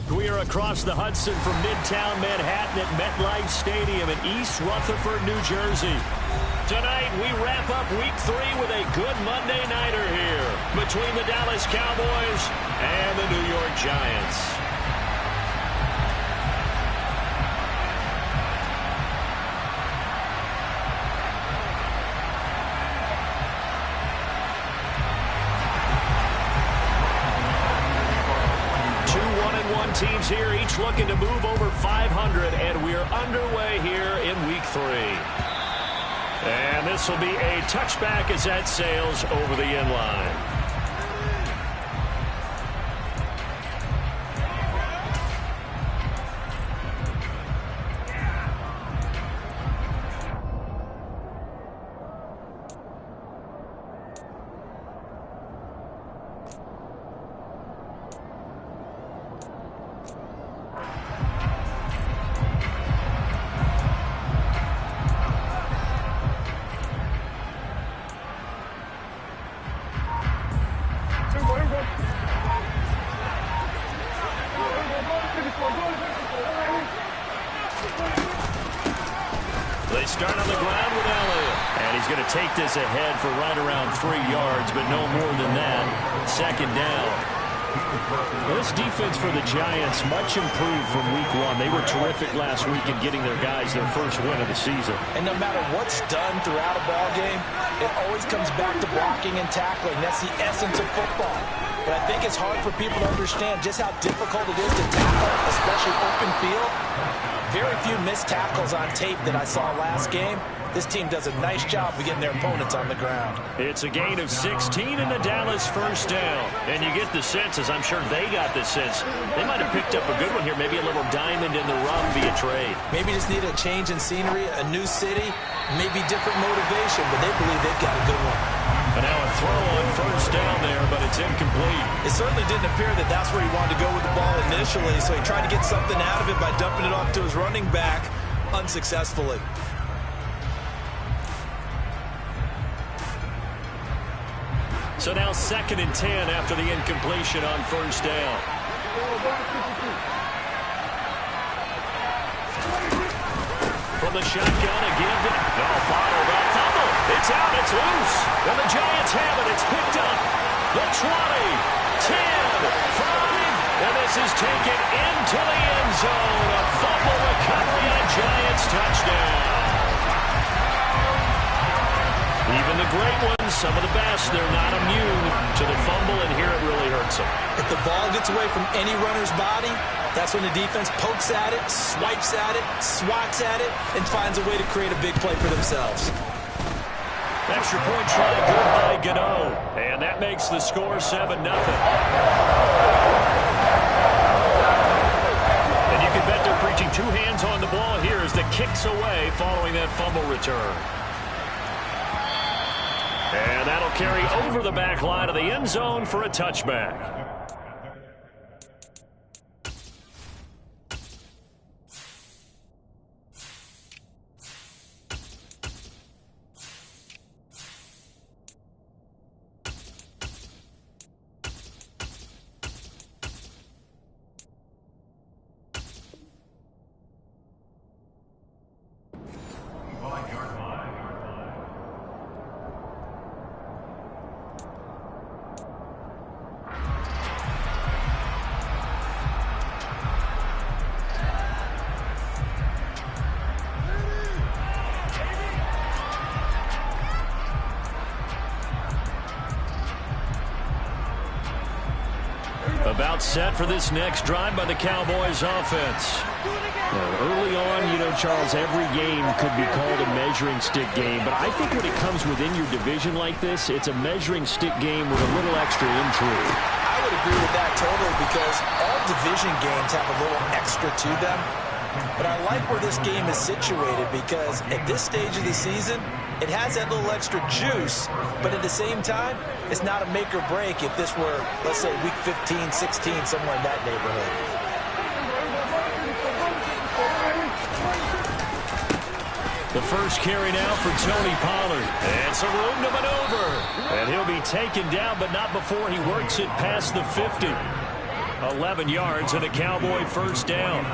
We are across the Hudson from Midtown Manhattan at MetLife Stadium in East Rutherford, New Jersey. Tonight, we wrap up Week 3 with a good Monday nighter here between the Dallas Cowboys and the New York Giants. Teams here, each looking to move over 500, and we're underway here in Week 3. And this will be a touchback as that sails over the end line. They start on the ground with Elliott. And he's going to take this ahead for right around 3 yards, but no more than that. Second down. This defense for the Giants, much improved from Week 1. They were terrific last week in getting their guys their first win of the season. And no matter what's done throughout a ball game, it always comes back to blocking and tackling. That's the essence of football. But I think it's hard for people to understand just how difficult it is to tackle, especially open field. Very few missed tackles on tape that I saw last game. This team does a nice job of getting their opponents on the ground. It's a gain of 16 in the Dallas first down. And you get the sense, as I'm sure they got the sense, they might have picked up a good one here, maybe a little diamond in the rough via trade. Maybe just need a change in scenery, a new city, maybe different motivation, but they believe they've got a good one. And now a throw on first down there, but it's incomplete. It certainly didn't appear that that's where he wanted to go with the ball initially, so he tried to get something out of it by dumping it off to his running back unsuccessfully. So now 2nd and 10 after the incompletion on first down. From the shotgun, a give. No, bottle, that fumble. It's out, it's loose. And the Giants have it. It's picked up. The 20, 10, 5. And this is taken into the end zone. A fumble recovery and a Giants touchdown. Even the great ones, some of the best, they're not immune to the fumble, and here it really hurts them. If the ball gets away from any runner's body, that's when the defense pokes at it, swipes at it, swats at it, and finds a way to create a big play for themselves. Extra point try, good by Gano. And that makes the score 7-0. And you can bet they're preaching 2 hands on the ball here as the kick's away following that fumble return. And that'll carry over the back line of the end zone for a touchback. About set for this next drive by the Cowboys offense. Early on, you know, Charles, every game could be called a measuring stick game, but I think when it comes within your division like this, it's a measuring stick game with a little extra intrigue. I would agree with that totally, because all division games have a little extra to them. But I like where this game is situated, because at this stage of the season, it has that little extra juice, but at the same time, it's not a make or break if this were, let's say, week 15, 16, somewhere in that neighborhood. The first carry now for Tony Pollard. And some room to maneuver. And he'll be taken down, but not before he works it past the 50. 11 yards and a Cowboy first down.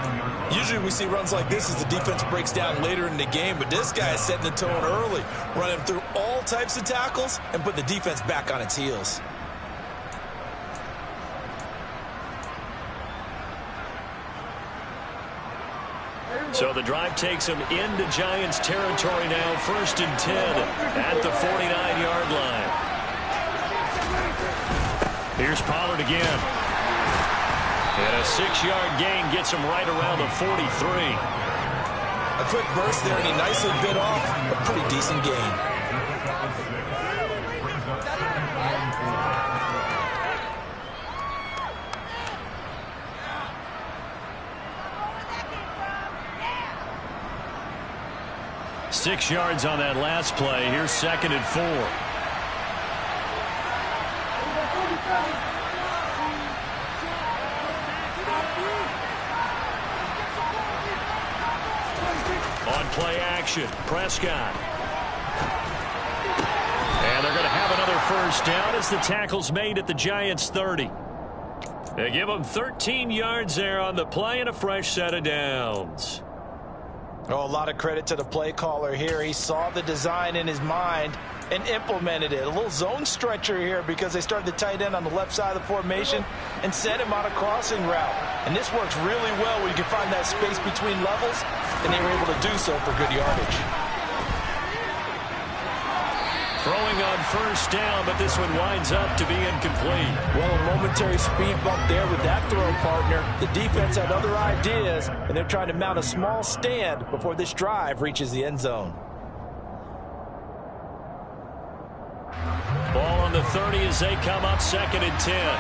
Usually we see runs like this as the defense breaks down later in the game, but this guy is setting the tone early, running through all types of tackles and putting the defense back on its heels. So the drive takes him into Giants territory now, 1st and 10 at the 49-yard line. Here's Pollard again. And a 6-yard gain gets him right around the 43. A quick burst there, and he nicely bit off a pretty decent gain. Six yards on that last play. Here's 2nd and 4. On play action, Prescott. And they're going to have another first down as the tackle's made at the Giants' 30. They give them 13 yards there on the play and a fresh set of downs. Oh, a lot of credit to the play caller here. He saw the design in his mind and implemented it. A little zone stretcher here because they started the tight end on the left side of the formation and sent him on a crossing route. And this works really well when you can find that space between levels, and they were able to do so for good yardage. Throwing on first down, but this one winds up to be incomplete. Well, a momentary speed bump there with that throw partner. The defense had other ideas, and they're trying to mount a small stand before this drive reaches the end zone. Ball on the 30 as they come up 2nd and 10.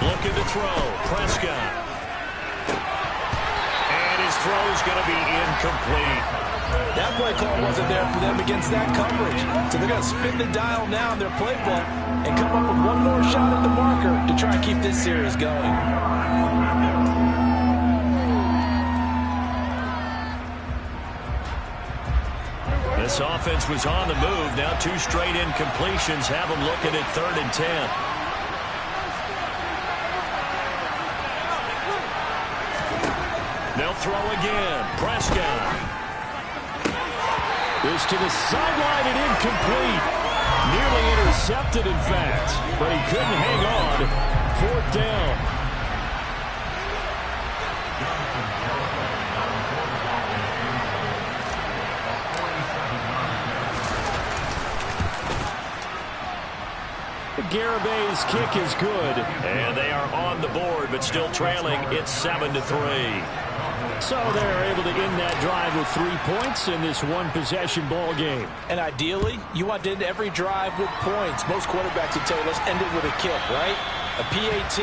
Looking to throw, Prescott. And his throw's going to be incomplete. That play call wasn't there for them against that coverage. So they're going to spin the dial now in their playbook and come up with one more shot at the marker to try and keep this series going. This offense was on the move. Now 2 straight incompletions have them looking at 3rd and 10. They'll throw again. Prescott. This to the sideline and incomplete. Nearly intercepted, in fact. But he couldn't hang on. 4th down. Garabay's kick is good. And they are on the board, but still trailing. It's 7-3. So they're able to end that drive with 3 points in this one-possession ball game. And ideally, you want to end every drive with points. Most quarterbacks would tell you, let's end it with a kick, right? A PAT,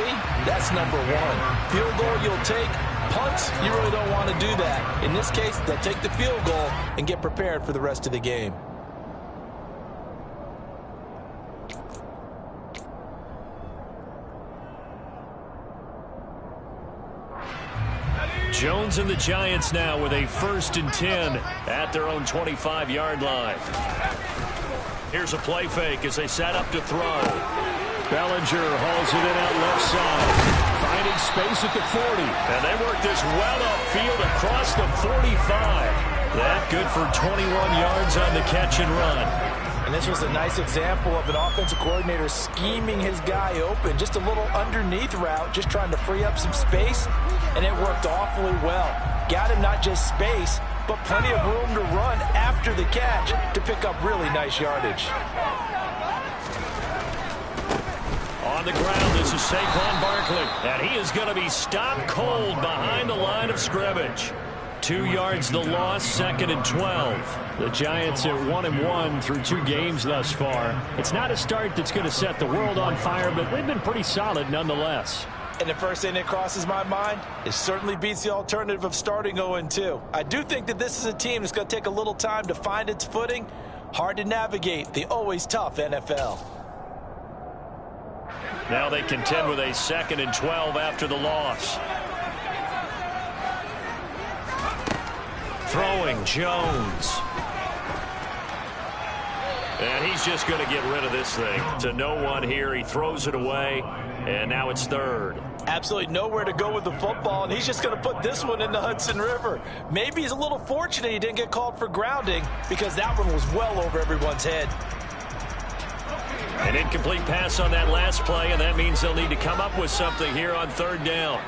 that's number 1. Field goal you'll take. Punts, you really don't want to do that. In this case, they'll take the field goal and get prepared for the rest of the game. Jones and the Giants now with a 1st and 10 at their own 25-yard line. Here's a play fake as they set up to throw. Bellinger hauls it in out left side. Finding space at the 40. And they work this well upfield across the 45. That good for 21 yards on the catch and run. And this was a nice example of an offensive coordinator scheming his guy open. Just a little underneath route, just trying to free up some space. And it worked awfully well. Got him not just space, but plenty of room to run after the catch to pick up really nice yardage. On the ground, this is Saquon Barkley. And he is going to be stopped cold behind the line of scrimmage. 2 yards the loss, 2nd and 12. The Giants are 1-1 through 2 games thus far. It's not a start that's going to set the world on fire, but they've been pretty solid nonetheless. And the first thing that crosses my mind, it certainly beats the alternative of starting 0-2. I do think that this is a team that's going to take a little time to find its footing. Hard to navigate the always tough NFL. Now they contend with a 2nd and 12 after the loss. Throwing Jones. And he's just going to get rid of this thing. To no one here. He throws it away. And now it's 3rd. Absolutely nowhere to go with the football, and he's just going to put this one in the Hudson River. Maybe he's a little fortunate he didn't get called for grounding, because that one was well over everyone's head. An incomplete pass on that last play, and that means they'll need to come up with something here on 3rd down.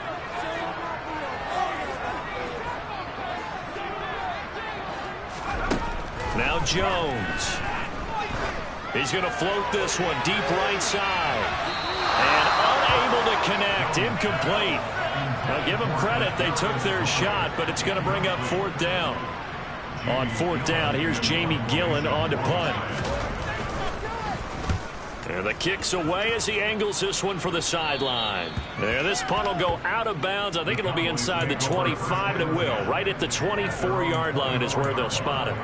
Now Jones. He's going to float this one deep right side. And unable to connect. Incomplete. Now give them credit. They took their shot, but it's going to bring up 4th down. On 4th down, here's Jamie Gillen on to punt. And the kick's away as he angles this one for the sideline. And this punt will go out of bounds. I think it'll be inside the 25, and it will. Right at the 24-yard line is where they'll spot it.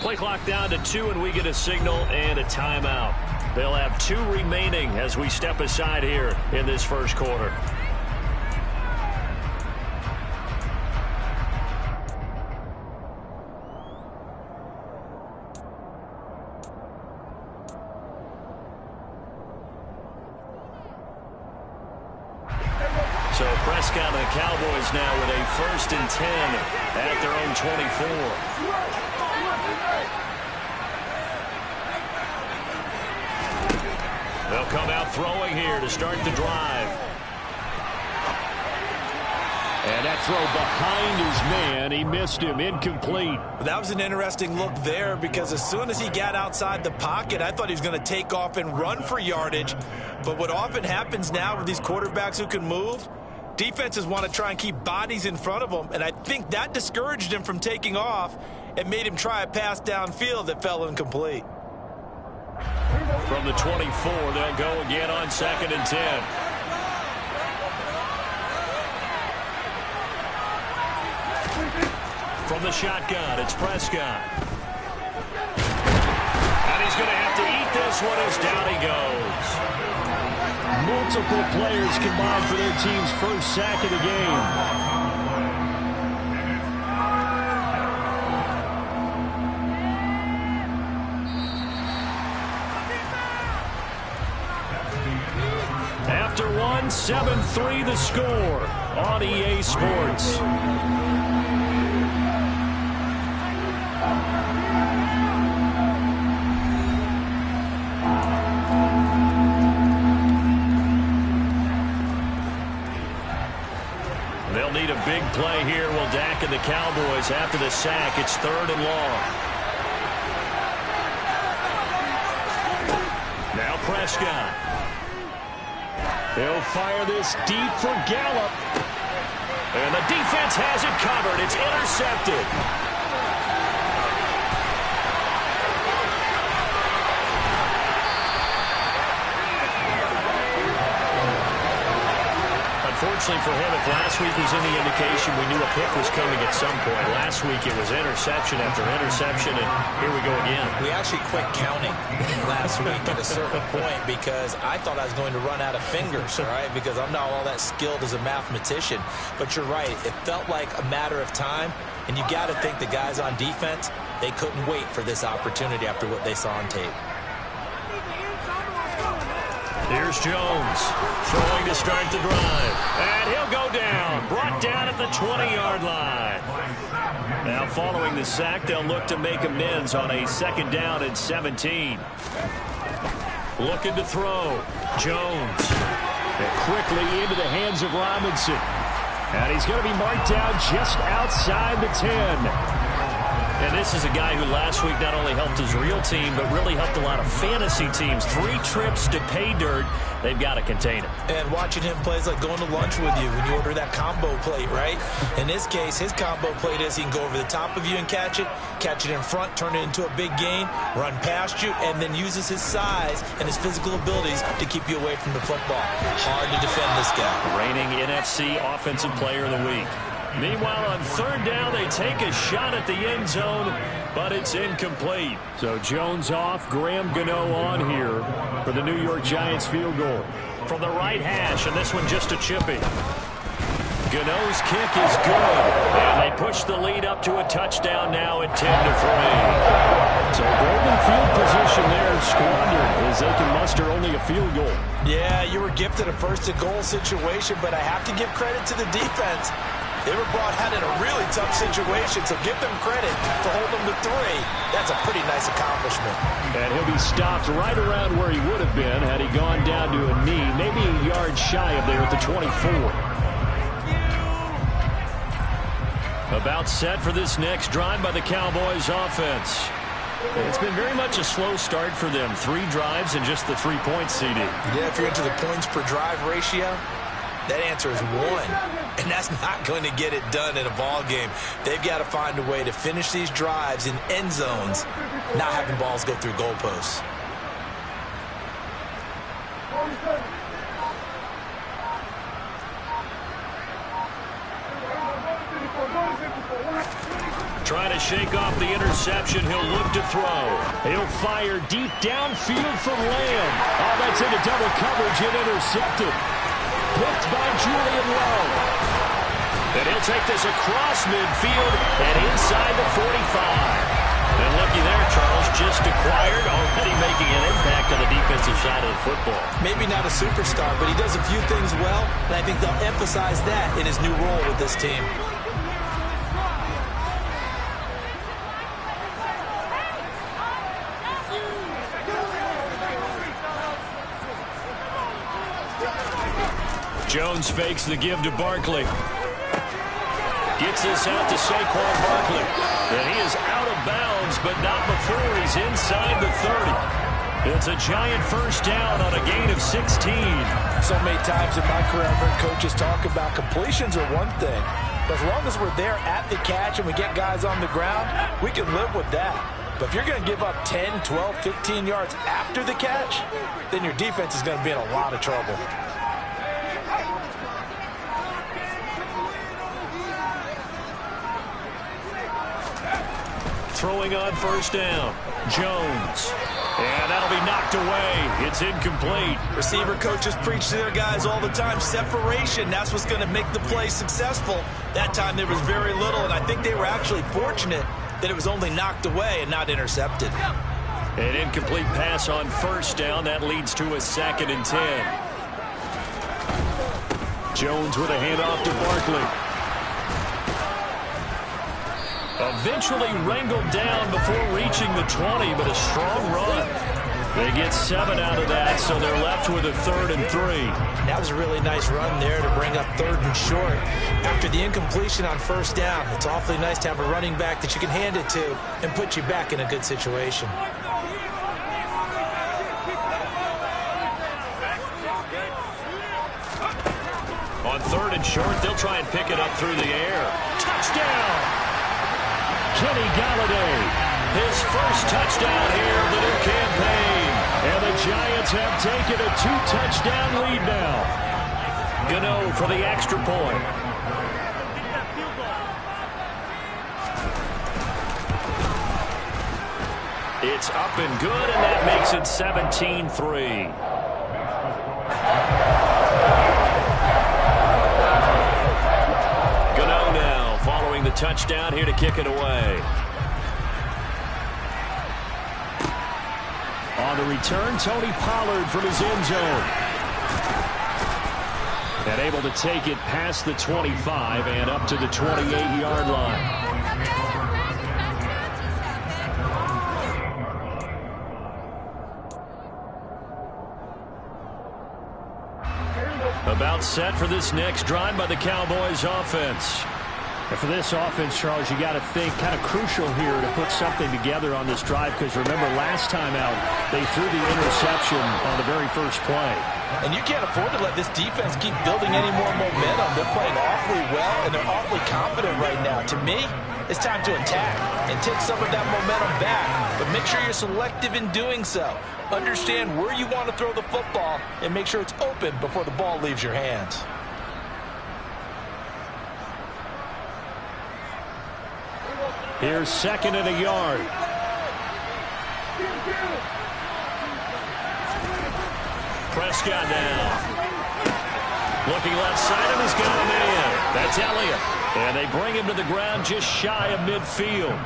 Play clock down to 2, and we get a signal and a timeout. They'll have 2 remaining as we step aside here in this first quarter. So Prescott and the Cowboys now with a 1st and 10 at their own 24. They'll come out throwing here to start the drive. And that throw behind his man. He missed him. Incomplete. That was an interesting look there, because as soon as he got outside the pocket, I thought he was going to take off and run for yardage. But what often happens now with these quarterbacks who can move, defenses want to try and keep bodies in front of them. And I think that discouraged him from taking off and made him try a pass downfield that fell incomplete. From the 24, they'll go again on 2nd and 10. From the shotgun, it's Prescott. And he's going to have to eat this one as down he goes. Multiple players combined for their team's first sack of the game. After 7-3 the score on EA Sports. They'll need a big play here. Will Dak and the Cowboys after the sack. It's 3rd and long. Now Prescott. He'll fire this deep for Gallup. And the defense has it covered. It's intercepted. Unfortunately for him, if last week was any indication, we knew a pick was coming at some point. Last week it was interception after interception, and here we go again. We actually quit counting last week at a certain point because I thought I was going to run out of fingers, all right, because I'm not all that skilled as a mathematician. But you're right. It felt like a matter of time, and you got to think the guys on defense, they couldn't wait for this opportunity after what they saw on tape. Here's Jones throwing to start the drive. And he'll go down. Brought down at the 20-yard line. Now following the sack, they'll look to make amends on a 2nd down and 17. Looking to throw. Jones. And quickly into the hands of Robinson. And he's going to be marked down just outside the 10. And this is a guy who last week not only helped his real team, but really helped a lot of fantasy teams. 3 trips to pay dirt. They've got to contain him. And watching him play is like going to lunch with you when you order that combo plate, right? In this case, his combo plate is he can go over the top of you and catch it in front, turn it into a big gain, run past you, and then uses his size and his physical abilities to keep you away from the football. Hard to defend this guy. Reigning NFC Offensive Player of the Week. Meanwhile, on 3rd down, they take a shot at the end zone, but it's incomplete. So Jones off, Graham Gano on here for the New York Giants field goal. From the right hash, and this one just a chippy. Gano's kick is good, and they push the lead up to a touchdown now at 10-3. So golden field position there squandered as they can muster only a field goal. Yeah, you were gifted a first-and-goal situation, but I have to give credit to the defense. They were brought out in a really tough situation, so give them credit for holding them to 3. That's a pretty nice accomplishment. And he'll be stopped right around where he would have been had he gone down to a knee, maybe a yard shy of there at the 24. About set for this next drive by the Cowboys offense. It's been very much a slow start for them. 3 drives and just the 3 points, CD. Yeah, if you're into the points per drive ratio, that answer is 1. And that's not going to get it done in a ball game. They've got to find a way to finish these drives in end zones, not having balls go through goalposts. Trying to shake off the interception. He'll look to throw. He'll fire deep downfield from Lamb. Oh, that's into double coverage and intercepted. Picked by Julian Love. And he'll take this across midfield and inside the 45. And looky there, Charles, just acquired, already making an impact on the defensive side of the football. Maybe not a superstar, but he does a few things well, and I think they'll emphasize that in his new role with this team. Jones fakes the give to Barkley. Gets this out to Saquon Barkley. And he is out of bounds, but not before he's inside the 30. It's a giant first down on a gain of 16. So many times in my career, I've heard coaches talk about completions are one thing. But as long as we're there at the catch and we get guys on the ground, we can live with that. But if you're going to give up 10, 12, 15 yards after the catch, then your defense is going to be in a lot of trouble. Throwing on first down. Jones. And that'll be knocked away. It's incomplete. Receiver coaches preach to their guys all the time. Separation, that's what's going to make the play successful. That time there was very little, and I think they were actually fortunate that it was only knocked away and not intercepted. An incomplete pass on first down. That leads to a 2nd and 10. Jones with a handoff to Barkley. Eventually wrangled down before reaching the 20, but a strong run. They get 7 out of that, so they're left with a 3rd and 3. That was a really nice run there to bring up 3rd and short. After the incompletion on first down, it's awfully nice to have a running back that you can hand it to and put you back in a good situation. On 3rd and short, they'll try and pick it up through the air. Touchdown! Kenny Galladay, his first touchdown here of the new campaign. And the Giants have taken a 2-touchdown lead now. Gano for the extra point. It's up and good, and that makes it 17-3. Gano now following the touchdown here to kick it away. On the return, Tony Pollard from his end zone. And able to take it past the 25 and up to the 28-yard line. About set for this next drive by the Cowboys offense. And for this offense, Charles, you got to think kind of crucial here to put something together on this drive, because remember last time out they threw the interception on the very first play. And you can't afford to let this defense keep building any more momentum. They're playing awfully well, and they're awfully confident right now. To me, it's time to attack and take some of that momentum back, but make sure you're selective in doing so. Understand where you want to throw the football and make sure it's open before the ball leaves your hands. Here's 2nd and a yard. Prescott now. Looking left side, and he's got a man. That's Elliott. And they bring him to the ground just shy of midfield.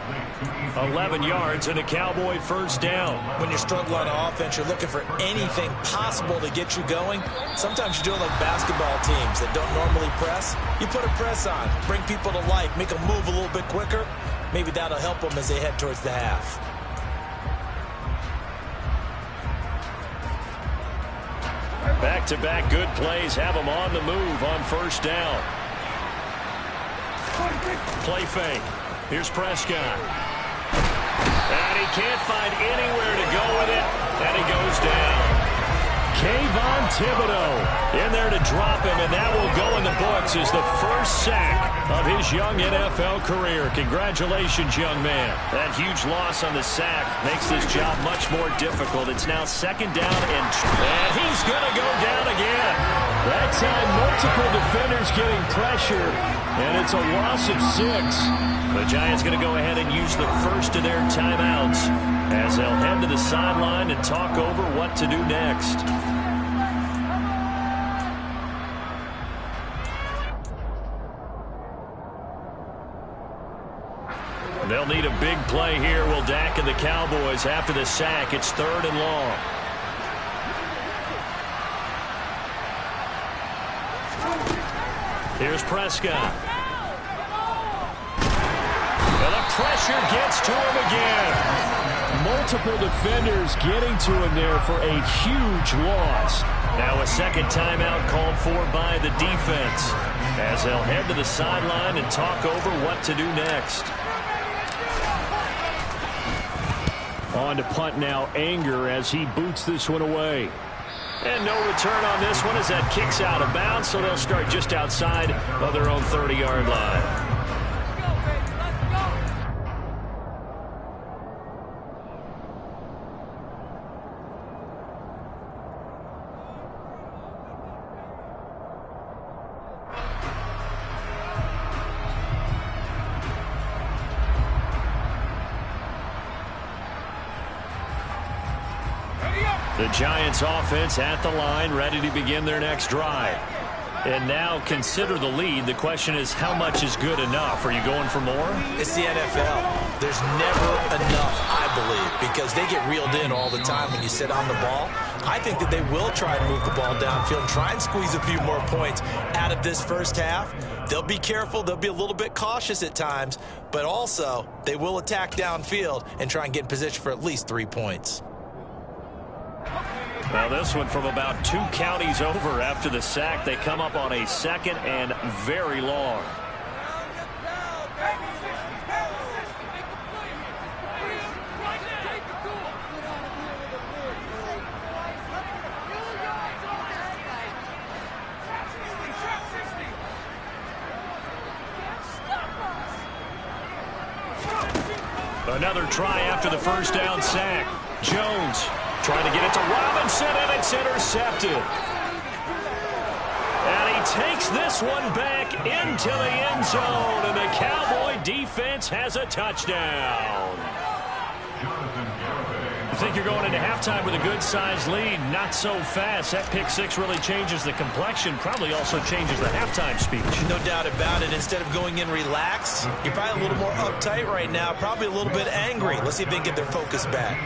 11 yards and a Cowboy first down. When you're struggling on offense, you're looking for anything possible to get you going. Sometimes you're doing like basketball teams that don't normally press. You put a press on, bring people to life, make them move a little bit quicker. Maybe that'll help them as they head towards the half. Back-to-back good plays have them on the move on first down. Play fake. Here's Prescott. And he can't find anywhere to go with it, and he goes down. Kayvon Thibodeau in there to drop him, and that will go in the books as the first sack of his young NFL career. Congratulations, young man. That huge loss on the sack makes this job much more difficult. It's now 2nd down, and he's going to go down again. That time, multiple defenders getting pressure, and it's a loss of 6. The Giants going to go ahead and use the first of their timeouts as they'll head to the sideline and talk over what to do next. They'll need a big play here, will Dak and the Cowboys after the sack. It's 3rd and long. Here's Prescott. And the pressure gets to him again. Multiple defenders getting to him there for a huge loss. Now a 2nd timeout called for by the defense as they'll head to the sideline and talk over what to do next. On to punt now, Anger, as he boots this one away. And no return on this one as that kicks out of bounds, so they'll start just outside of their own 30-yard line. The Giants offense at the line, ready to begin their next drive. And now consider the lead. The question is, how much is good enough? Are you going for more? It's the NFL. There's never enough, I believe, because they get reeled in all the time when you sit on the ball. I think that they will try and move the ball downfield and try and squeeze a few more points out of this first half. They'll be careful. They'll be a little bit cautious at times, but also they will attack downfield and try and get in position for at least 3 points. Now this one from about 2 counties over after the sack. They come up on a 2nd and very long. Another try after the first down sack. Jones trying to get it to Robinson, and it's intercepted. And he takes this one back into the end zone, and the Cowboy defense has a touchdown. You think you're going into halftime with a good-sized lead. Not so fast. That pick six really changes the complexion, probably also changes the halftime speech. No doubt about it. Instead of going in relaxed, you're probably a little more uptight right now, probably a little bit angry. Let's see if they can get their focus back.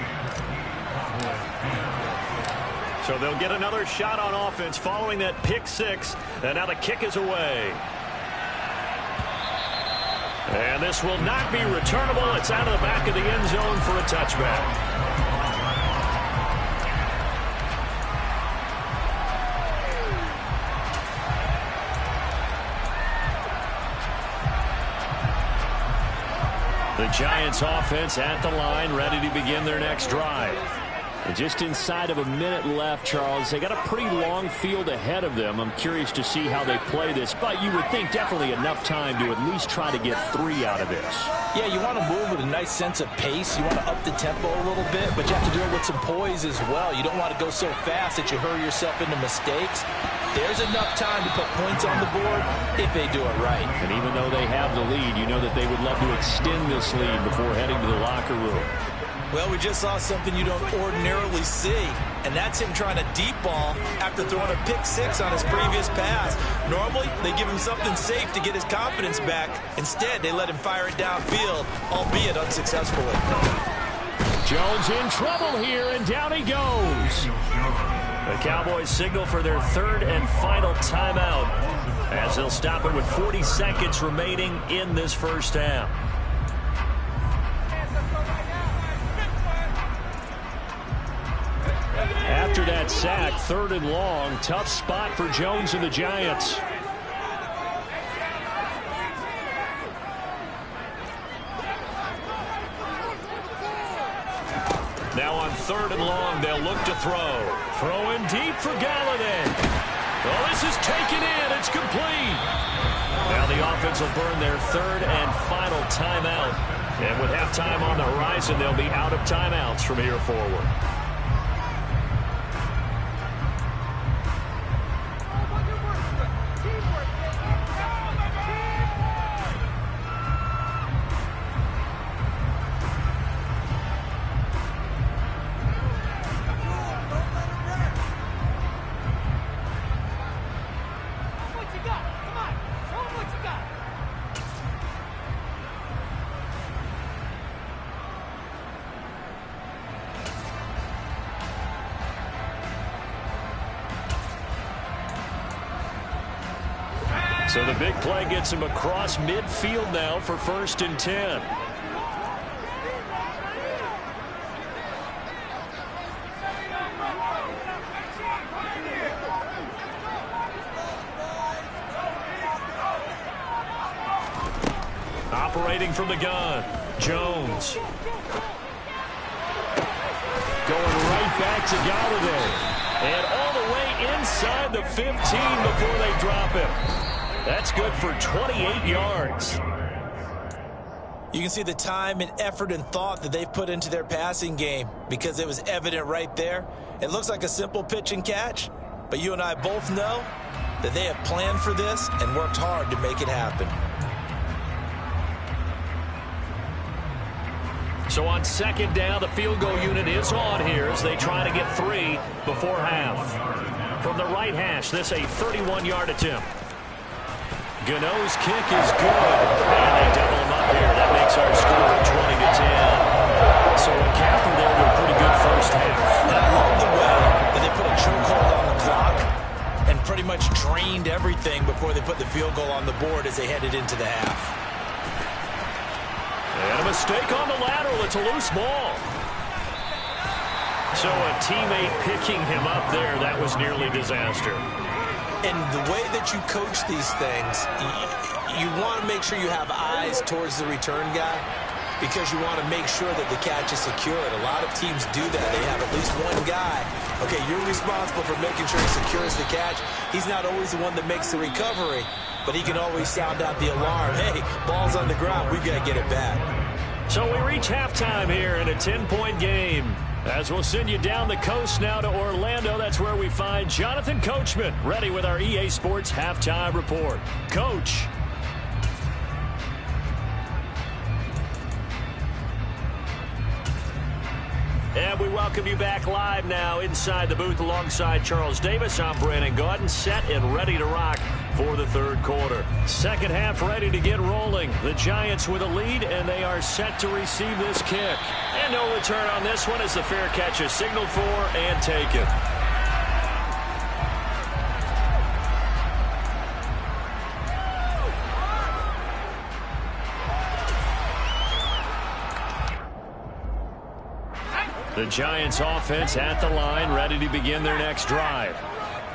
So they'll get another shot on offense following that pick six, and now the kick is away. And this will not be returnable. It's out of the back of the end zone for a touchback. Giants offense at the line, ready to begin their next drive. And just inside of a minute left, Charles. They got a pretty long field ahead of them. I'm curious to see how they play this, but you would think definitely enough time to at least try to get 3 out of this. Yeah, you want to move with a nice sense of pace. You want to up the tempo a little bit, but you have to do it with some poise as well. You don't want to go so fast that you hurry yourself into mistakes. There's enough time to put points on the board if they do it right. And even though they have the lead, you know that they would love to extend this lead before heading to the locker room. Well, we just saw something you don't ordinarily see, and that's him trying to deep ball after throwing a pick 6 on his previous pass. Normally, they give him something safe to get his confidence back. Instead, they let him fire it downfield, albeit unsuccessfully. Jones in trouble here, and down he goes. The Cowboys signal for their 3rd and final timeout as they'll stop it with 40 seconds remaining in this first half. After that sack, 3rd and long, tough spot for Jones and the Giants. Now on 3rd and long, they'll look to throw. Throwing deep for Galladay. Well, this is taken in. It's complete. Now the offense will burn their 3rd and final timeout. And with halftime on the horizon, they'll be out of timeouts from here forward. So the big play gets him across midfield now for 1st and 10. Operating from the gun, Jones. Going right back to Galladay. And all the way inside the 15 before they drop him. That's good for 28 yards. You can see the time and effort and thought that they've put into their passing game because it was evident right there. It looks like a simple pitch and catch, but you and I both know that they have planned for this and worked hard to make it happen. So on 2nd down, the field goal unit is on here as they try to get 3 before half. From the right hash, this a 31-yard attempt. Gano's kick is good, and they double him up here. That makes our score 20-10. So a capper there with a pretty good first half. And I love the way that they put a chokehold on the clock and pretty much drained everything before they put the field goal on the board as they headed into the half. And a mistake on the lateral. It's a loose ball. So a teammate picking him up there, that was nearly disaster. And the way that you coach these things, you want to make sure you have eyes towards the return guy because you want to make sure that the catch is secured. A lot of teams do that. They have at least one guy. Okay, you're responsible for making sure he secures the catch. He's not always the one that makes the recovery, but he can always sound out the alarm. Hey, ball's on the ground. We've got to get it back. So we reach halftime here in a 10-point game. As we'll send you down the coast now to Orlando, that's where we find Jonathan Coachman, ready with our EA Sports Halftime Report. Coach. And we welcome you back live now inside the booth alongside Charles Davis. I'm Brandon Gaudin, set and ready to rock for the 3rd quarter. 2nd half ready to get rolling. The Giants with a lead, and they are set to receive this kick. And no return on this one as the fair catch is signaled for and taken. The Giants offense at the line, ready to begin their next drive.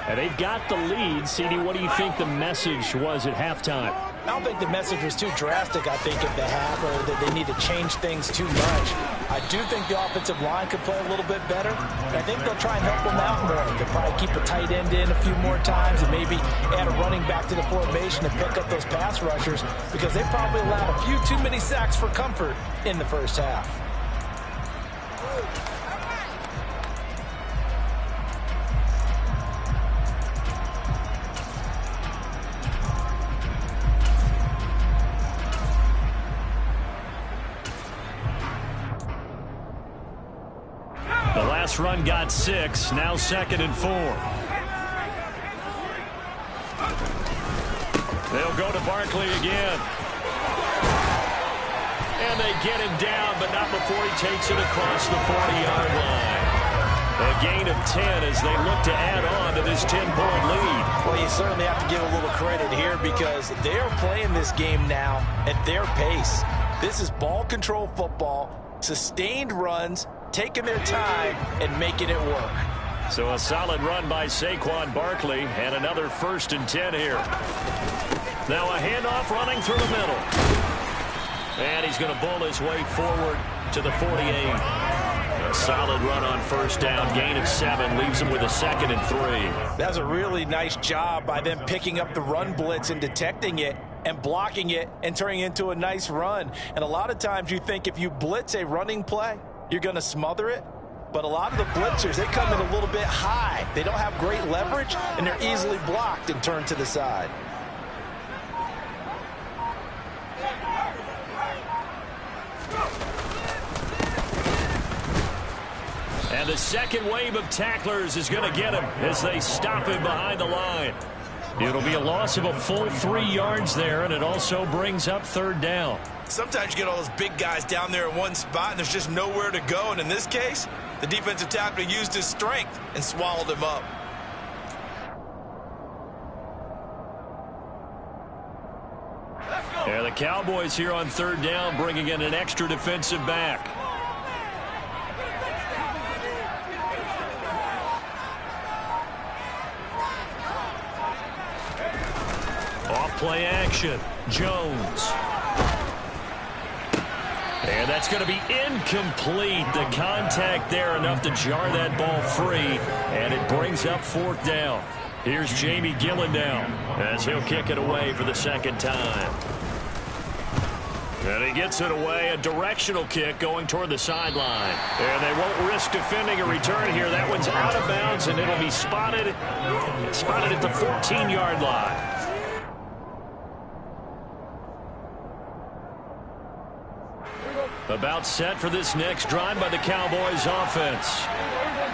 And they've got the lead. CD, what do you think the message was at halftime? I don't think the message was too drastic, I think, at the half, or that they need to change things too much. I do think the offensive line could play a little bit better, and I think they'll try and help them out more. They'll probably keep a tight end in a few more times and maybe add a running back to the formation and pick up those pass rushers, because they probably allowed a few too many sacks for comfort in the first half. Run got 6, now 2nd and 4. They'll go to Barkley again. And they get him down, but not before he takes it across the 40-yard line. A gain of 10 as they look to add on to this 10-point lead. Well, you certainly have to give a little credit here because they're playing this game now at their pace. This is ball control football, sustained runs, taking their time and making it work. So a solid run by Saquon Barkley and another 1st and 10 here. Now a handoff running through the middle. And he's going to bull his way forward to the 48. A solid run on 1st down, gain of 7, leaves him with a 2nd and 3. That's a really nice job by them picking up the run blitz and detecting it and blocking it and turning it into a nice run. And a lot of times you think if you blitz a running play, you're going to smother it. But a lot of the blitzers, they come in a little bit high. They don't have great leverage, and they're easily blocked and turned to the side. And the second wave of tacklers is going to get him as they stop him behind the line. It'll be a loss of a full 3 yards there, and it also brings up 3rd down. Sometimes you get all those big guys down there in one spot, and there's just nowhere to go. And in this case, the defensive tackle used his strength and swallowed him up. Yeah, the Cowboys here on 3rd down, bringing in an extra defensive back. Off play action, Jones. And that's going to be incomplete. The contact there enough to jar that ball free, and it brings up 4th down. Here's Jamie Gillen now as he'll kick it away for the 2nd time. And he gets it away, a directional kick going toward the sideline. And they won't risk defending a return here. That one's out of bounds, and it'll be spotted at the 14-yard line. About set for this next drive by the Cowboys offense.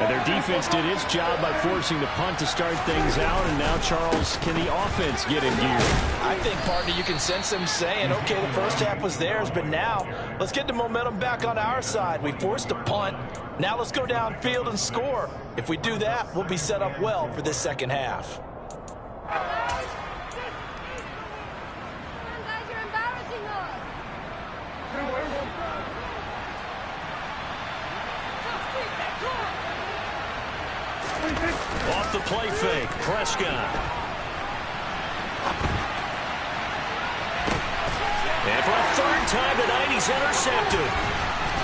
And their defense did its job by forcing the punt to start things out. And now, Charles, can the offense get in gear? I think, partner, you can sense them saying, okay, the first half was theirs, but now let's get the momentum back on our side. We forced a punt. Now let's go downfield and score. If we do that, we'll be set up well for this second half. Off the play fake, Prescott. And for a 3rd time tonight, he's intercepted.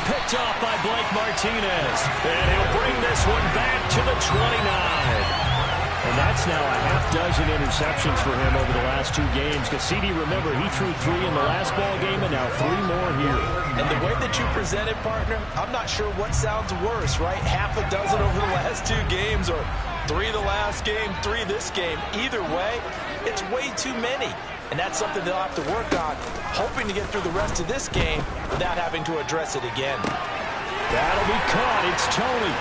Picked off by Blake Martinez. And he'll bring this one back to the 29. And that's now a half-dozen interceptions for him over the last 2 games. Cassidy, remember, he threw 3 in the last ball game and now 3 more here. And the way that you present it, partner, I'm not sure what sounds worse, right? Half a dozen over the last 2 games or 3 the last game, 3 this game. Either way, it's way too many. And that's something they'll have to work on, hoping to get through the rest of this game without having to address it again. That'll be caught. It's Tony.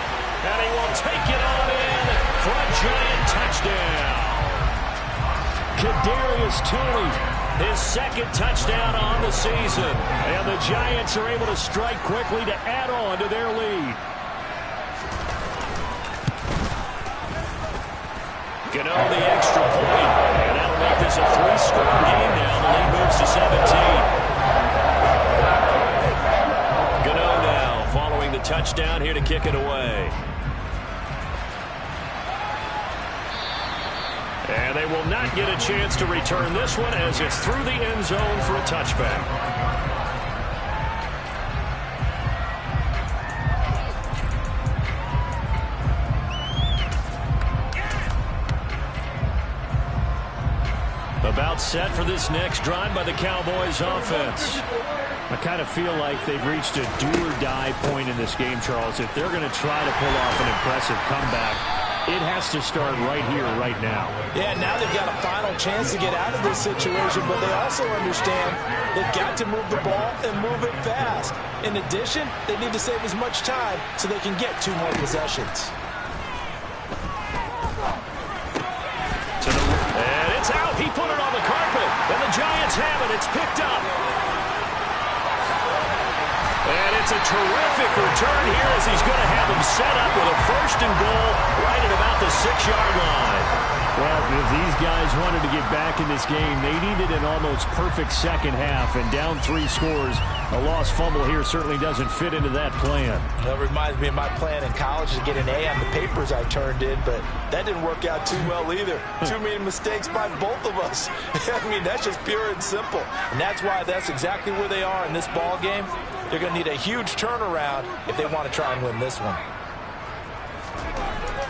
And he will take it on in for a giant touchdown. Kadarius Toney, his 2nd touchdown on the season. And the Giants are able to strike quickly to add on to their lead. Gano the extra point. And that'll make this a 3-score game now. The lead moves to 17. Gano now following the touchdown here to kick it away. And they will not get a chance to return this one as it's through the end zone for a touchback. About set for this next drive by the Cowboys offense. I kind of feel like they've reached a do-or-die point in this game, Charles. If they're going to try to pull off an impressive comeback, it has to start right here, right now. Yeah, now they've got a final chance to get out of this situation, but they also understand they've got to move the ball and move it fast. In addition, they need to save as much time so they can get 2 more possessions. And it's out. He put it on the carpet, and the Giants have it. It's picked up. And it's a terrific return here as he's going to have them set up with a 1st and goal right at about the 6-yard line. Well, if these guys wanted to get back in this game, they needed an almost perfect second half, and down 3 scores. A lost fumble here certainly doesn't fit into that plan. That reminds me of my plan in college to get an A on the papers I turned in, but that didn't work out too well either. Too many mistakes by both of us. I mean, that's just pure and simple. And that's why that's exactly where they are in this ball game. They're going to need a huge turnaround if they want to try and win this one.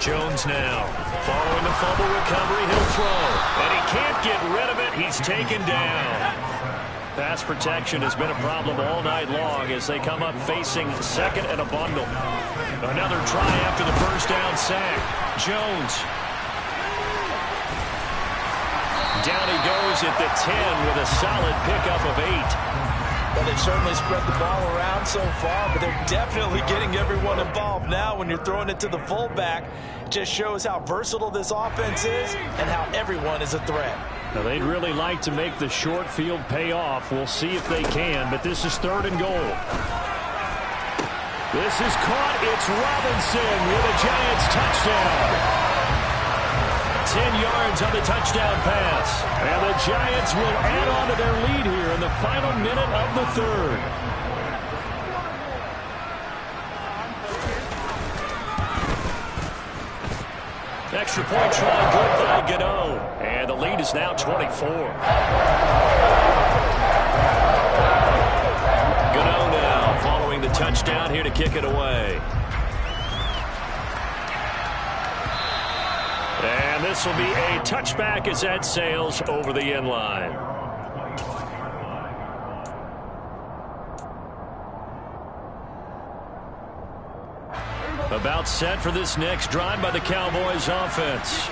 Jones now. Following the fumble recovery, he'll throw. And he can't get rid of it. He's taken down. Pass protection has been a problem all night long as they come up facing 2nd and a bundle. Another try after the 1st down sack. Jones. Down he goes at the 10 with a solid pickup of 8. Well, they've certainly spread the ball around so far, but they're definitely getting everyone involved now when you're throwing it to the fullback. It just shows how versatile this offense is and how everyone is a threat. Now, they'd really like to make the short field pay off. We'll see if they can, but this is 3rd and goal. This is caught. It's Robinson with a Giants touchdown. 10 yards on the touchdown pass. And the Giants will add on to their lead here in the final minute of the 3rd. Extra point try good by Gano. And the lead is now 24. Gano now following the touchdown here to kick it away. And this will be a touchback as that sails over the end line. About set for this next drive by the Cowboys offense.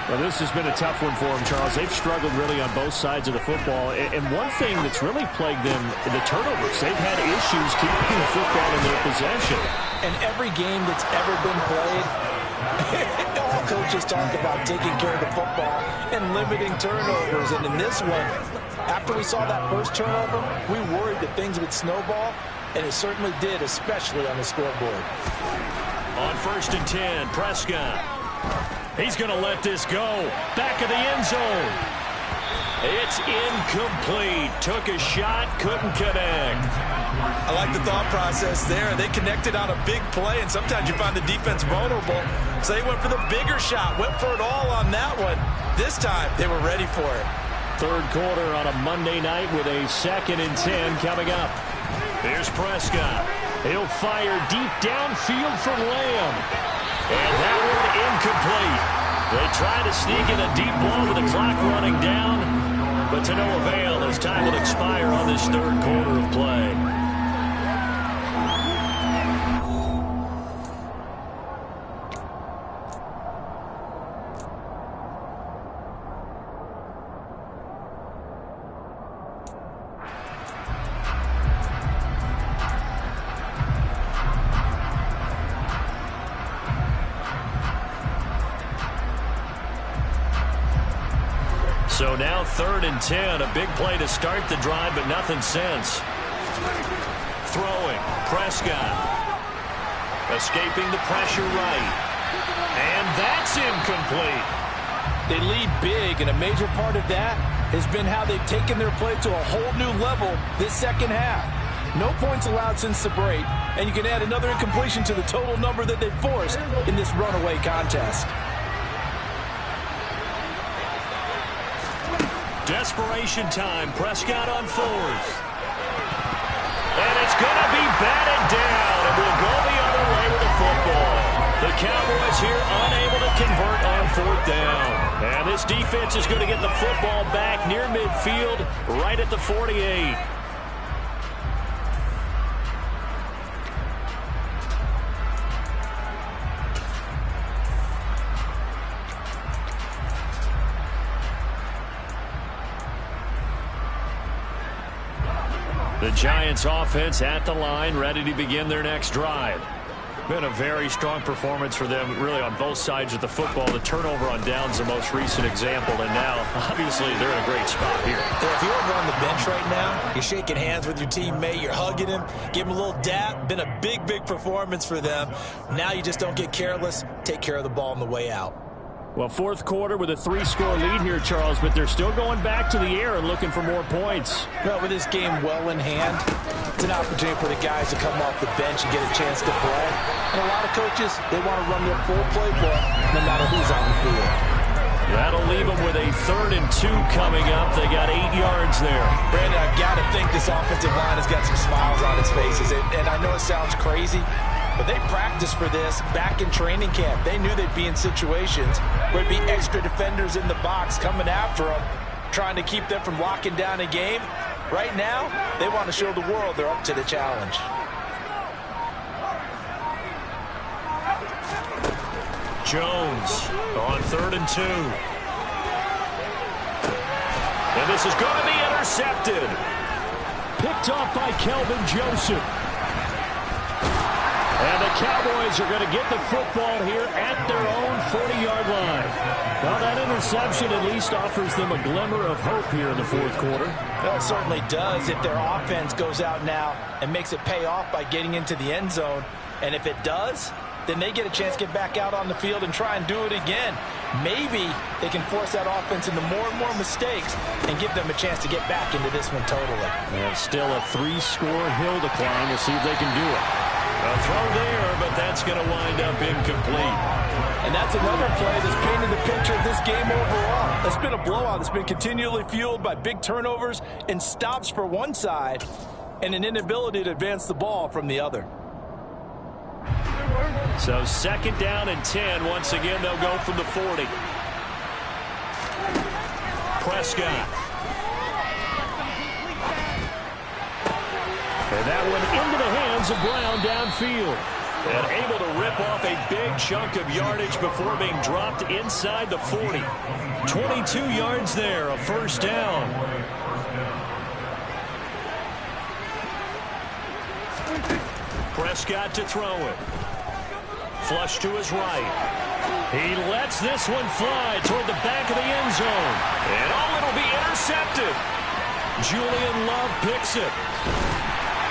Well, this has been a tough one for them, Charles. They've struggled really on both sides of the football. And one thing that's really plagued them, the turnovers. They've had issues keeping the football in their possession. And every game that's ever been played, all coaches talk about taking care of the football and limiting turnovers. And in this one, after we saw that first turnover, we worried that things would snowball, and it certainly did, especially on the scoreboard. On 1st and 10, Prescott. He's going to let this go. Back of the end zone. It's incomplete. Took a shot, couldn't connect. I like the thought process there. They connected on a big play, and sometimes you find the defense vulnerable. So they went for the bigger shot, went for it all on that one. This time, they were ready for it. 3rd quarter on a Monday night with a 2nd and 10 coming up. Here's Prescott. He'll fire deep downfield for Lamb. And that one incomplete. They try to sneak in a deep ball with the clock running down, but to no avail as time will expire on this 3rd quarter of play. So now 3rd and 10, a big play to start the drive, but nothing since. Throwing, Prescott. Escaping the pressure right. And that's incomplete. They lead big, and a major part of that has been how they've taken their play to a whole new level this second half. No points allowed since the break, and you can add another incompletion to the total number that they've forced in this runaway contest. desperation time. Prescott on fourth. And it's going to be batted down, and we'll go the other way with the football. The Cowboys here unable to convert on fourth down. And this defense is going to get the football back near midfield, right at the 48. The Giants offense at the line, ready to begin their next drive. Been a very strong performance for them, really, on both sides of the football. The turnover on downs the most recent example, and now, obviously, they're in a great spot here. Yeah, if you're over on the bench right now, you're shaking hands with your teammate, you're hugging him, give him a little dap. Been a big, big performance for them. Now you just don't get careless. Take care of the ball on the way out. Well, fourth quarter with a 3-score lead here, Charles, but they're still going back to the air and looking for more points. Well, with this game well in hand, it's an opportunity for the guys to come off the bench and get a chance to play. And a lot of coaches, they want to run their full playbook no matter who's on the field. That'll leave them with a 3rd and 2 coming up. They got 8 yards there. Brandon, I've got to think this offensive line has got some smiles on its faces. And I know it sounds crazy, but they practiced for this back in training camp. They knew they'd be in situations where it'd be extra defenders in the box coming after them, trying to keep them from locking down a game. Right now, they want to show the world they're up to the challenge. Jones on 3rd and 2. And this is going to be intercepted. Picked off by Kelvin Joseph. And the Cowboys are going to get the football here at their own 40-yard line. Well, that interception at least offers them a glimmer of hope here in the fourth quarter. Well, it certainly does if their offense goes out now and makes it pay off by getting into the end zone. And if it does, then they get a chance to get back out on the field and try and do it again. Maybe they can force that offense into more and more mistakes and give them a chance to get back into this one totally. And still a 3-score hill to climb. We'll see if they can do it. A throw there, but that's going to wind up incomplete. And that's another play that's painted the picture of this game overall. It's been a blowout. It's been continually fueled by big turnovers and stops for one side and an inability to advance the ball from the other. So 2nd down and 10. Once again, they'll go from the 40. Prescott. And that one into the hands of Brown downfield. And able to rip off a big chunk of yardage before being dropped inside the 40. 22 yards there, a 1st down. Prescott to throw it. Flush to his right. He lets this one fly toward the back of the end zone. And it'll be intercepted. Julian Love picks it.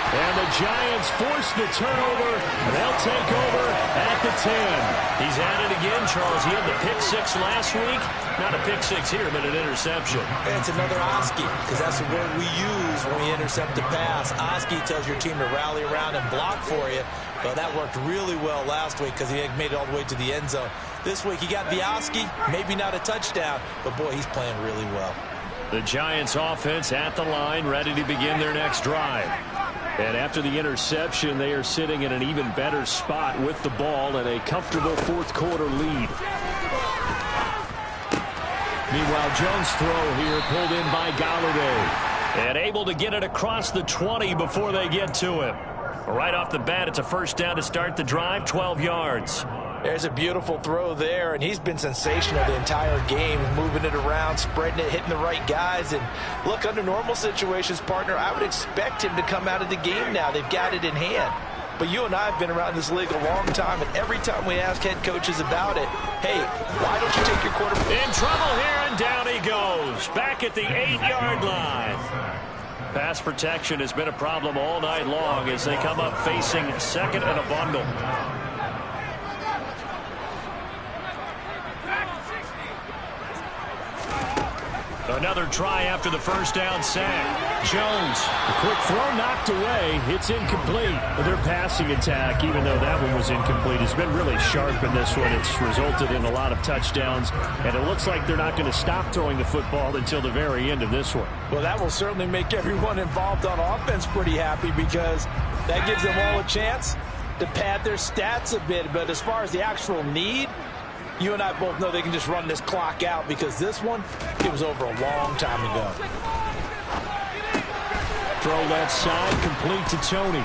And the Giants force the turnover, and they'll take over at the 10. He's at it again, Charles. He had the pick 6 last week. Not a pick 6 here, but an interception. And it's another Oski, because that's the word we use when we intercept a pass. Oski tells your team to rally around and block for you. Well, that worked really well last week because he had made it all the way to the end zone. This week he got the Oski, maybe not a touchdown, but boy, he's playing really well. The Giants offense at the line, ready to begin their next drive. And after the interception, they are sitting in an even better spot with the ball and a comfortable fourth quarter lead. Meanwhile, Jones' throw here pulled in by Galladay. And able to get it across the 20 before they get to him. Right off the bat, it's a 1st down to start the drive, 12 yards. There's a beautiful throw there, and he's been sensational the entire game, moving it around, spreading it, hitting the right guys. And look, under normal situations, partner, I would expect him to come out of the game now. They've got it in hand. But you and I have been around this league a long time, and every time we ask head coaches about it, hey, why don't you take your quarterback? In trouble here, and down he goes. Back at the 8-yard line. Pass protection has been a problem all night long as they come up facing 2nd and a bundle. Another try after the first down sack. Jones, a quick throw knocked away. It's incomplete. Their passing attack, even though that one was incomplete, has been really sharp in this one. It's resulted in a lot of touchdowns, and it looks like they're not going to stop throwing the football until the very end of this one. Well, that will certainly make everyone involved on offense pretty happy, because that gives them all a chance to pad their stats a bit. But as far as the actual need, you and I both know they can just run this clock out, because this one, it was over a long time ago. Throw left side, complete to Tony.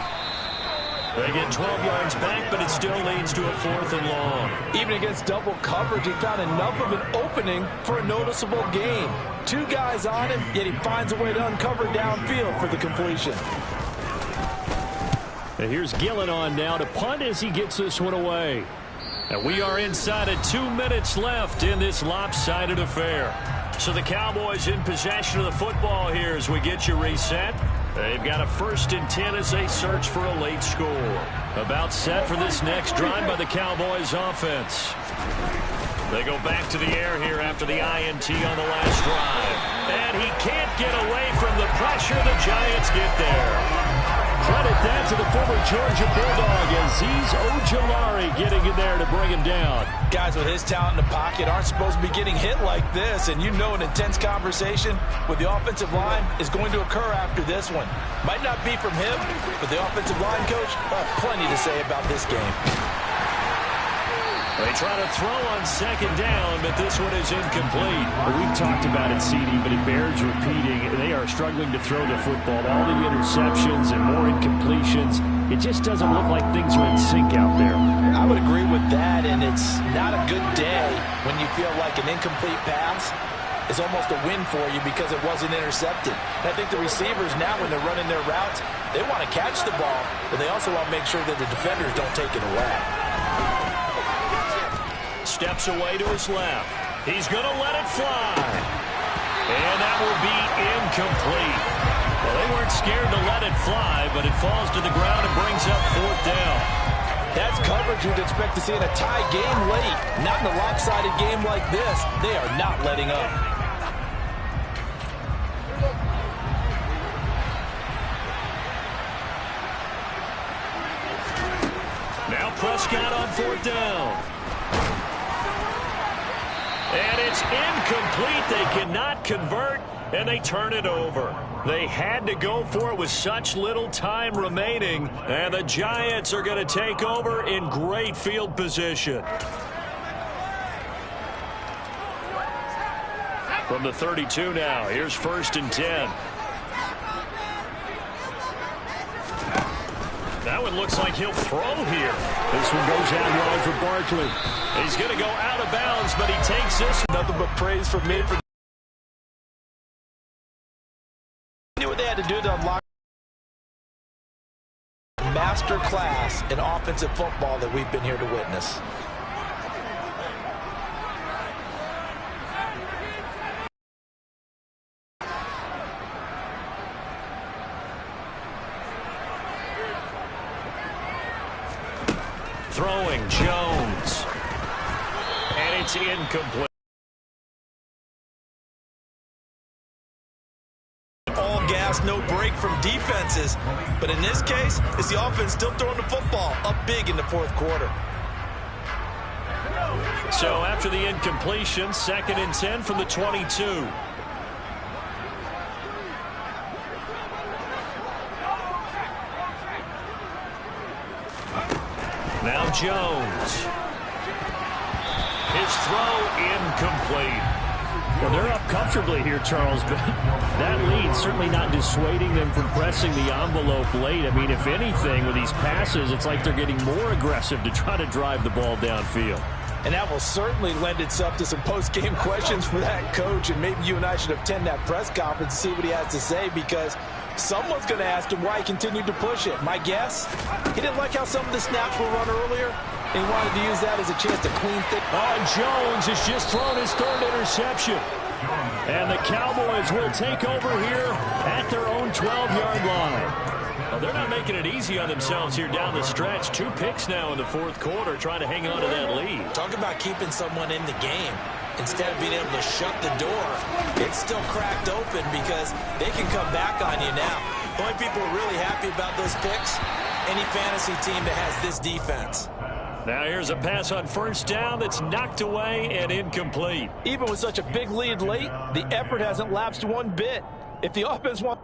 They get 12 yards back, but it still leads to a 4th and long. Even against double coverage, he found enough of an opening for a noticeable gain. 2 guys on him, yet he finds a way to uncover downfield for the completion. And here's Gillen on now to punt as he gets this one away. And we are inside of 2 minutes left in this lopsided affair. So the Cowboys in possession of the football here as we get you reset. They've got a 1st and 10 as they search for a late score. About set for this next drive by the Cowboys offense. They go back to the air here after the INT on the last drive. And he can't get away from the pressure. The Giants get there. Credit that to the former Georgia Bulldog, Azeez Ojulari getting in there to bring him down. Guys with his talent in the pocket aren't supposed to be getting hit like this, and you know an intense conversation with the offensive line is going to occur after this one. Might not be from him, but the offensive line coach plenty to say about this game. They try to throw on 2nd down, but this one is incomplete. Well, we've talked about it, CD, but it bears repeating. They are struggling to throw the football. All the interceptions and more incompletions. It just doesn't look like things are in sync out there. I would agree with that, and it's not a good day when you feel like an incomplete pass is almost a win for you because it wasn't intercepted. And I think the receivers now, when they're running their routes, they want to catch the ball, but they also want to make sure that the defenders don't take it away. Steps away to his left. He's going to let it fly. And that will be incomplete. Well, they weren't scared to let it fly, but it falls to the ground and brings up 4th down. That's coverage you'd expect to see in a tie game late. Not in a lopsided game like this. They are not letting up. Now Prescott on 4th down. And it's incomplete. They cannot convert, and they turn it over. They had to go for it with such little time remaining, and the Giants are going to take over in great field position. From the 32 now, here's 1st and 10. That one looks like he'll throw here. This one goes out wide for Barkley. He's going to go out of bounds, but he takes this. Nothing but praise from me. They knew what they had to do to unlock master class in offensive football that we've been here to witness. Throwing Jones. And it's incomplete. All gas, no break from defenses. But in this case, it's the offense still throwing the football up big in the 4th quarter. So after the incompletion, 2nd and 10 from the 22. Now Jones. His throw incomplete. Well, they're up comfortably here, Charles, but that lead certainly not dissuading them from pressing the envelope late. I mean, if anything, with these passes, it's like they're getting more aggressive to try to drive the ball downfield. And that will certainly lend itself to some post-game questions for that coach, and maybe you and I should attend that press conference and see what he has to say, because someone's going to ask him why he continued to push it. My guess, he didn't like how some of the snaps were run earlier, and he wanted to use that as a chance to clean things. Jones has just thrown his 3rd interception. And the Cowboys will take over here at their own 12-yard line. Well, they're not making it easy on themselves here down the stretch. 2 picks now in the fourth quarter, trying to hang on to that lead. Talk about keeping someone in the game. Instead of being able to shut the door, it's still cracked open because they can come back on you now. The only people really happy about those picks, any fantasy team that has this defense. Now here's a pass on first down that's knocked away and incomplete. Even with such a big lead late, the effort hasn't lapsed one bit. If the offense wants...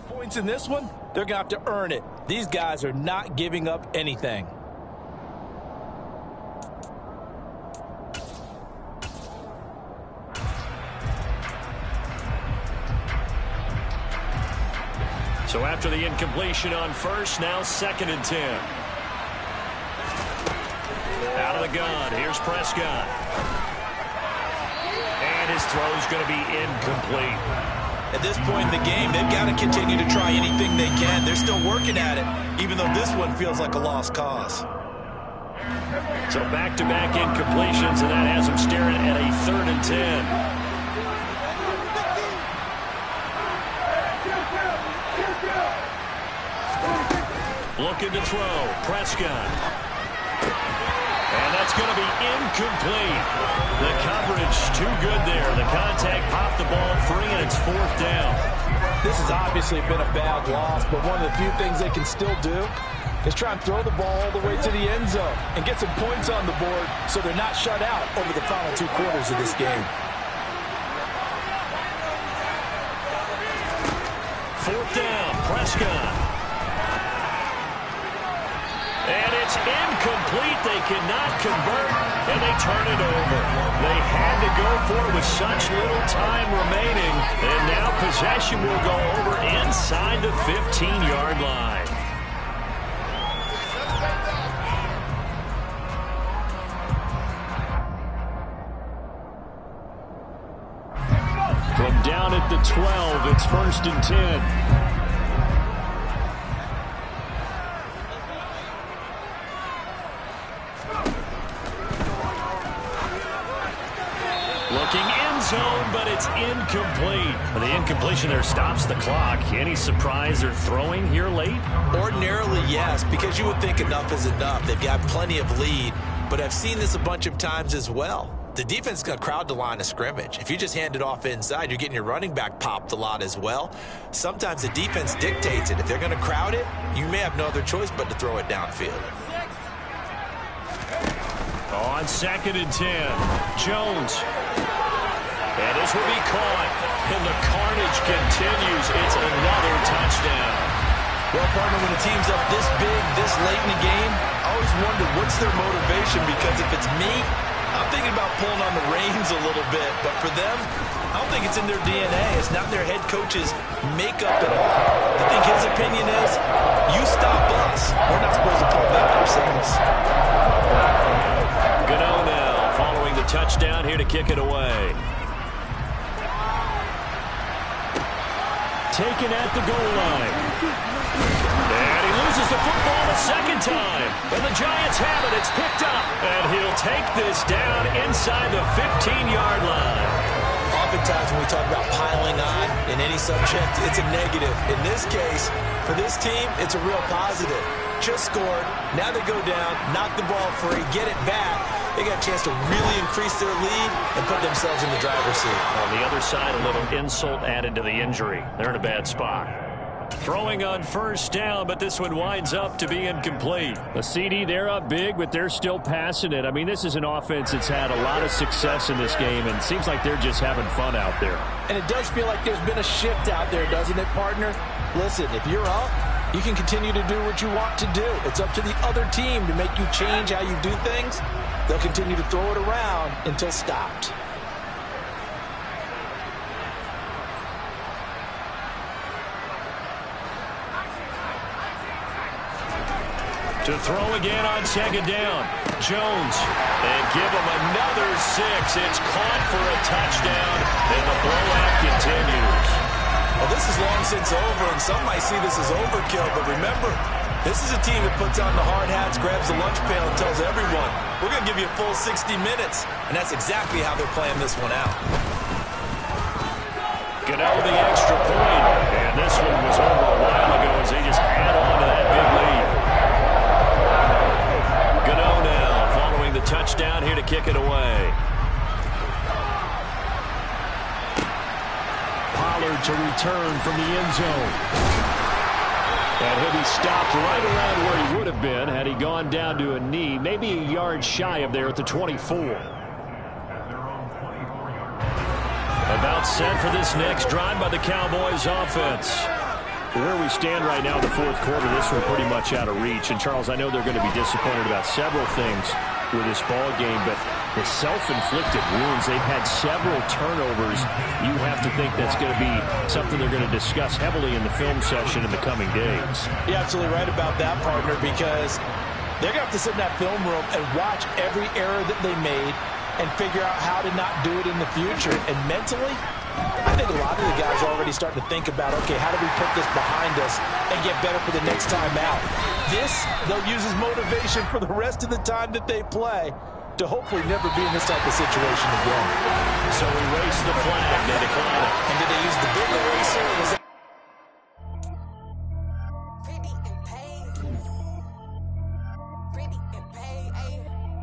points in this one, they're going to have to earn it. These guys are not giving up anything. So after the incompletion on first, now 2nd and 10. Out of the gun, here's Prescott. And his throw's going to be incomplete. At this point in the game, they've got to continue to try anything they can. They're still working at it, even though this one feels like a lost cause. So back-to-back incompletions, and that has them staring at a 3rd and 10. Looking to throw, Prescott. And that's going to be incomplete. The coverage too good there. The contact popped the ball free, and it's 4th down. This has obviously been a bad loss, but one of the few things they can still do is try and throw the ball all the way to the end zone and get some points on the board so they're not shut out over the final 2 quarters of this game. 4th down, Prescott. And it's incomplete. They cannot convert, and they turn it over. They had to go for it with such little time remaining, and now possession will go over inside the 15-yard line. From down at the 12, it's 1st and 10. Looking end zone, but it's incomplete. The incompletion there stops the clock. Any surprise they're throwing here late? Ordinarily, yes, because you would think enough is enough. They've got plenty of lead, but I've seen this a bunch of times as well. The defense is going to crowd the line of scrimmage. If you just hand it off inside, you're getting your running back popped a lot as well. Sometimes the defense dictates it. If they're going to crowd it, you may have no other choice but to throw it downfield. On 2nd and 10, Jones. And this will be caught. And the carnage continues. It's another touchdown. Well, partner, when a team's up this big, this late in the game, I always wonder what's their motivation, because if it's me, I'm thinking about pulling on the reins a little bit. But for them, I don't think it's in their DNA. It's not their head coach's makeup at all. I think his opinion is, you stop us. We're not supposed to pull back ourselves. Gano now following the touchdown here to kick it away. Taken at the goal line. And he loses the football a 2nd time. And the Giants have it. It's picked up. And he'll take this down inside the 15-yard line. Oftentimes when we talk about piling on in any subject, it's a negative. In this case, for this team, it's a real positive. Just scored. Now they go down, knock the ball free, get it back. They got a chance to really increase their lead and put themselves in the driver's seat. On the other side, a little insult added to the injury. They're in a bad spot. Throwing on first down, but this one winds up to be incomplete. The CD, they're up big, but they're still passing it. I mean, this is an offense that's had a lot of success in this game, and it seems like they're just having fun out there. And it does feel like there's been a shift out there, doesn't it, partner? Listen, if you're up, you can continue to do what you want to do. It's up to the other team to make you change how you do things. They'll continue to throw it around until stopped. To throw again on 2nd down. Jones. And give him another 6. It's caught for a touchdown. And the blowout continues. Well, this is long since over, and some might see this as overkill, but remember, this is a team that puts on the hard hats, grabs the lunch pail, and tells everyone, we're going to give you a full 60 minutes. And that's exactly how they're playing this one out. Gano with the extra point. And this one was over a while ago as they just add on to that big lead. Gano now following the touchdown here to kick it away. Pollard to return from the end zone. And he'll be stopped right around where he would have been had he gone down to a knee, maybe a yard shy of there at the 24. About set for this next drive by the Cowboys offense. Where we stand right now in the fourth quarter, this one pretty much out of reach. And, Charles, I know they're going to be disappointed about several things with this ball game, but the self-inflicted wounds, they've had several turnovers. You have to think that's going to be something they're going to discuss heavily in the film session in the coming days. You're absolutely right about that, partner, because they're going to have to sit in that film room and watch every error that they made and figure out how to not do it in the future. And mentally, I think a lot of the guys are already starting to think about, okay, how do we put this behind us and get better for the next time out? This, they'll use as motivation for the rest of the time that they play to hopefully never be in this type of situation again. So erase the flag. They decline it. And did they use the big eraser?